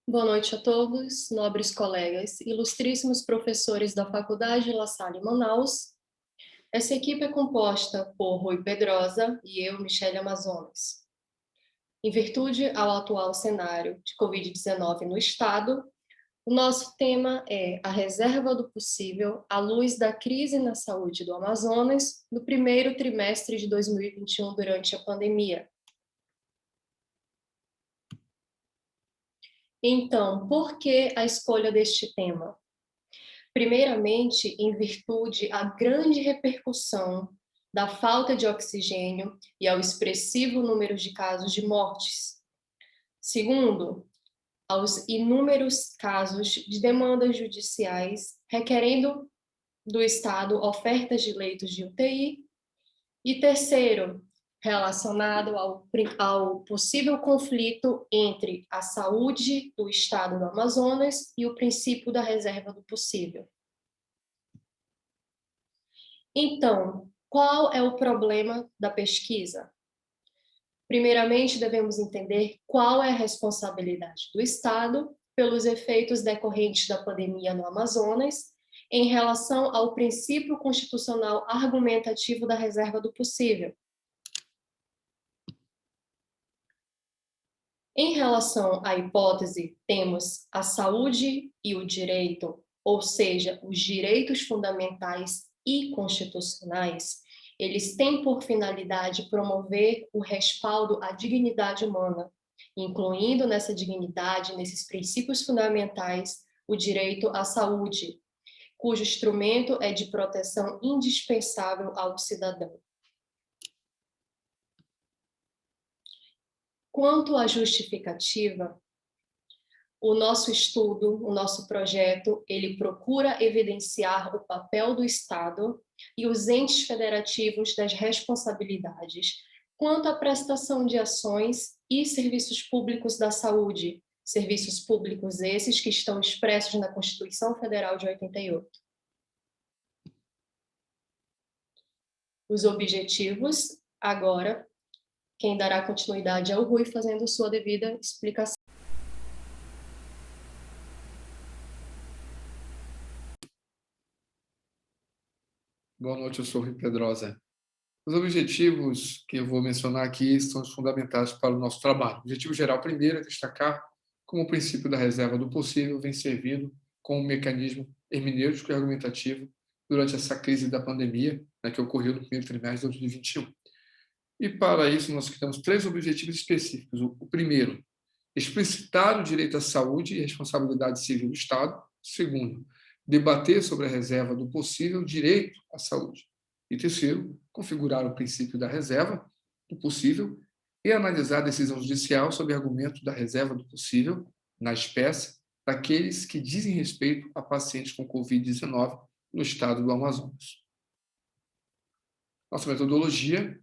Boa noite a todos, nobres colegas, ilustríssimos professores da Faculdade La Salle Manaus. Essa equipe é composta por Rui Pedrosa e eu, Michele Amazonas. Em virtude ao atual cenário de Covid-19 no Estado, o nosso tema é a reserva do possível à luz da crise na saúde do Amazonas no primeiro trimestre de 2021 durante a pandemia. Então, por que a escolha deste tema? Primeiramente, em virtude à grande repercussão da falta de oxigênio e ao expressivo número de casos de mortes. Segundo, aos inúmeros casos de demandas judiciais requerendo do Estado ofertas de leitos de UTI. E terceiro, relacionado ao possível conflito entre a saúde do Estado do Amazonas e o princípio da reserva do possível. Então, qual é o problema da pesquisa? Primeiramente, devemos entender qual é a responsabilidade do Estado pelos efeitos decorrentes da pandemia no Amazonas em relação ao princípio constitucional argumentativo da reserva do possível. Em relação à hipótese, temos a saúde e o direito, ou seja, os direitos fundamentais e constitucionais. Eles têm por finalidade promover o respaldo à dignidade humana, incluindo nessa dignidade, nesses princípios fundamentais, o direito à saúde, cujo instrumento é de proteção indispensável ao cidadão. Quanto à justificativa, o nosso estudo, o nosso projeto, ele procura evidenciar o papel do Estado e os entes federativos das responsabilidades quanto à prestação de ações e serviços públicos da saúde, serviços públicos esses que estão expressos na Constituição Federal de 88. Os objetivos, agora, quem dará continuidade é o Rui, fazendo sua devida explicação. Boa noite, eu sou o Rui Pedrosa. Os objetivos que eu vou mencionar aqui são os fundamentais para o nosso trabalho. O objetivo geral, primeiro, é destacar como o princípio da reserva do possível vem servindo como um mecanismo hermenêutico e argumentativo durante essa crise da pandemia, que ocorreu no primeiro trimestre de 2021. E, para isso, nós criamos 3 objetivos específicos. O primeiro, explicitar o direito à saúde e responsabilidade civil do Estado. Segundo, debater sobre a reserva do possível direito à saúde. E terceiro, configurar o princípio da reserva do possível e analisar a decisão judicial sob argumento da reserva do possível, na espécie, daqueles que dizem respeito a pacientes com Covid-19 no estado do Amazonas. Nossa metodologia,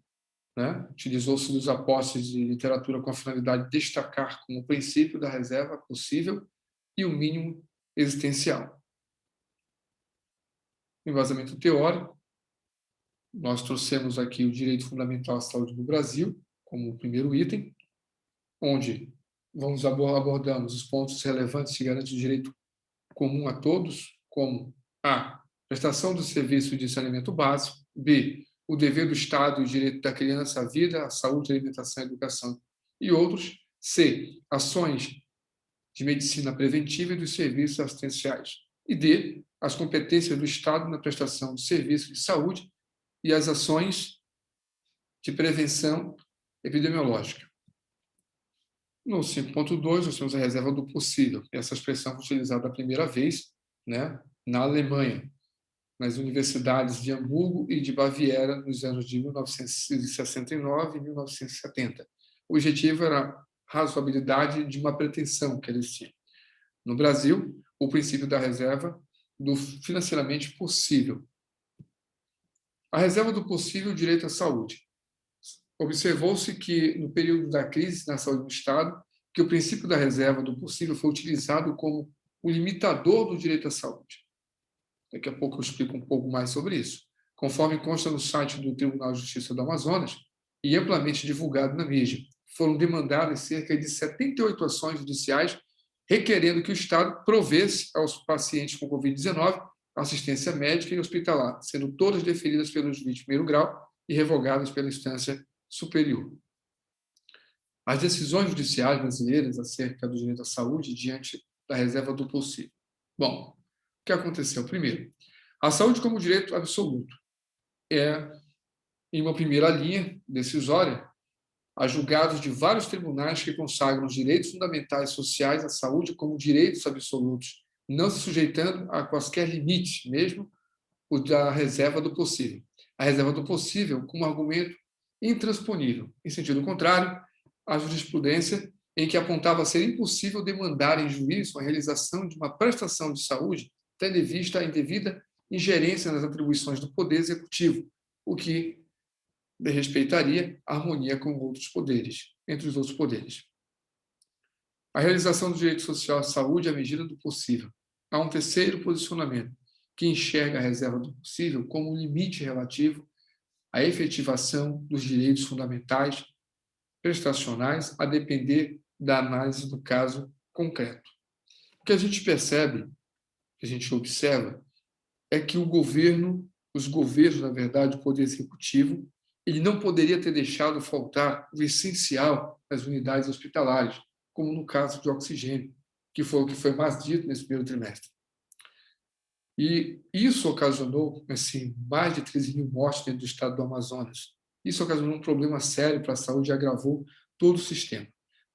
utilizou-se dos apostes de literatura com a finalidade de destacar como princípio da reserva possível e o mínimo existencial. Embasamento teórico, nós trouxemos aqui o direito fundamental à saúde no Brasil, como o primeiro item, onde abordamos os pontos relevantes que garantem o direito comum a todos, como a. Prestação do serviço de saneamento básico, b. O dever do Estado e o direito da criança à vida, à saúde, à alimentação, à educação e outros, c. Ações de medicina preventiva e dos serviços assistenciais, e d. As competências do Estado na prestação de serviços de saúde e as ações de prevenção epidemiológica. No 5.2, nós temos a reserva do possível. Essa expressão foi utilizada a primeira vez, na Alemanha, nas universidades de Hamburgo e de Baviera, nos anos de 1969 e 1970. O objetivo era a razoabilidade de uma pretensão que eles tinham. No Brasil, o princípio da reserva do financeiramente possível. A reserva do possível direito à saúde. Observou-se que, no período da crise na saúde do Estado, que o princípio da reserva do possível foi utilizado como o limitador do direito à saúde. Daqui a pouco eu explico um pouco mais sobre isso. Conforme consta no site do Tribunal de Justiça do Amazonas e amplamente divulgado na mídia, foram demandadas cerca de 78 ações judiciais requerendo que o Estado provesse aos pacientes com Covid-19 assistência médica e hospitalar, sendo todas deferidas pelo juiz de primeiro grau e revogadas pela instância superior. As decisões judiciais brasileiras acerca do direito à saúde diante da reserva do possível. Bom, o que aconteceu? Primeiro, a saúde como direito absoluto é, em uma primeira linha decisória, a julgados de vários tribunais que consagram os direitos fundamentais sociais à saúde como direitos absolutos, não se sujeitando a quaisquer limites, mesmo o da reserva do possível. A reserva do possível como argumento intransponível. Em sentido contrário, a jurisprudência em que apontava ser impossível demandar em juízo a realização de uma prestação de saúde, tendo em vista a indevida ingerência nas atribuições do Poder Executivo, o que respeitaria a harmonia com outros poderes, entre os outros poderes. A realização do direito social à saúde à medida do possível. Há um terceiro posicionamento, que enxerga a reserva do possível como um limite relativo à efetivação dos direitos fundamentais prestacionais a depender da análise do caso concreto. O que a gente percebe, que a gente observa, é que os governos, na verdade, o Poder Executivo, ele não poderia ter deixado faltar o essencial das unidades hospitalares, como no caso de oxigênio, que foi o que foi mais dito nesse primeiro trimestre. E isso ocasionou assim, mais de 13 mil mortes dentro do estado do Amazonas. Isso ocasionou um problema sério para a saúde e agravou todo o sistema.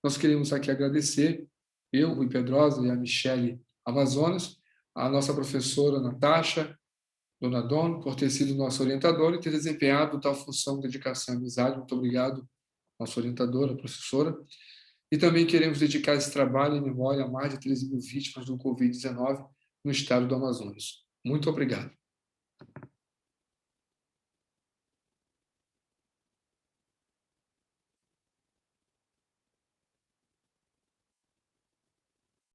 Nós queremos aqui agradecer, eu, Rui Pedrosa, e a Michele Amazonas, a nossa professora Natasha, Dona Dona, por ter sido nossa orientadora e ter desempenhado tal função, dedicação e amizade. Muito obrigado, nossa orientadora, professora. E também queremos dedicar esse trabalho em memória a mais de 13 mil vítimas do Covid-19 no estado do Amazonas. Muito obrigado.